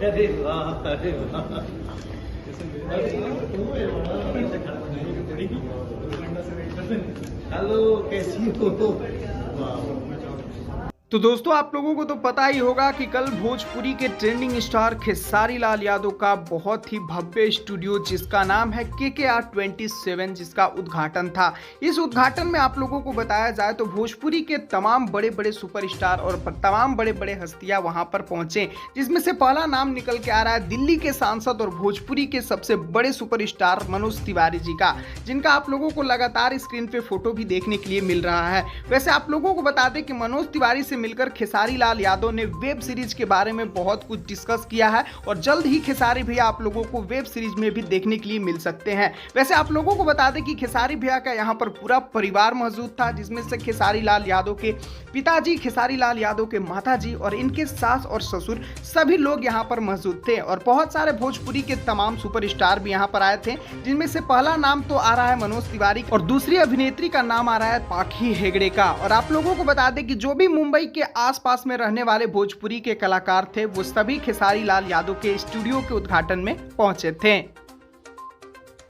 अरे वाह, अरे वाह। हेलो, कैसी हो? तो दोस्तों आप लोगों को तो पता ही होगा कि कल भोजपुरी के ट्रेंडिंग स्टार खेसारी लाल यादव का बहुत ही भव्य स्टूडियो जिसका नाम है KKR 27 जिसका उद्घाटन था। इस उद्घाटन में आप लोगों को बताया जाए तो भोजपुरी के तमाम बड़े बड़े सुपरस्टार और तमाम बड़े बड़े हस्तियां वहां पर पहुंचे, जिसमें से पहला नाम निकल के आ रहा है दिल्ली के सांसद और भोजपुरी के सबसे बड़े सुपरस्टार मनोज तिवारी जी का, जिनका आप लोगों को लगातार स्क्रीन पे फोटो भी देखने के लिए मिल रहा है। वैसे आप लोगों को बता दें कि मनोज तिवारी से मिलकर खेसारी लाल यादव ने वेब सीरीज के बारे में बहुत कुछ डिस्कस किया है और जल्द ही खेसारी भैया आप लोगों को वेब सीरीज में भी देखने के लिए मिल सकते हैं। वैसे आप लोगों को बता दें कि खेसारी भैया का यहाँ पर पूरा परिवार मौजूद था, जिसमें से खेसारी लाल यादव के पिताजी, खेसारी लाल यादव के माताजी और इनके सास और ससुर सभी लोग यहाँ पर मौजूद थे और बहुत सारे भोजपुरी के तमाम सुपरस्टार भी यहाँ पर आए थे, जिनमें से पहला नाम तो आ रहा है मनोज तिवारी और दूसरी अभिनेत्री का नाम आ रहा है पाखी हेगड़े का। और आप लोगों को बता दें कि जो भी मुंबई के आसपास में रहने वाले भोजपुरी के कलाकार थे वो सभी खेसारी लाल यादव के स्टूडियो के उद्घाटन में पहुंचे थे।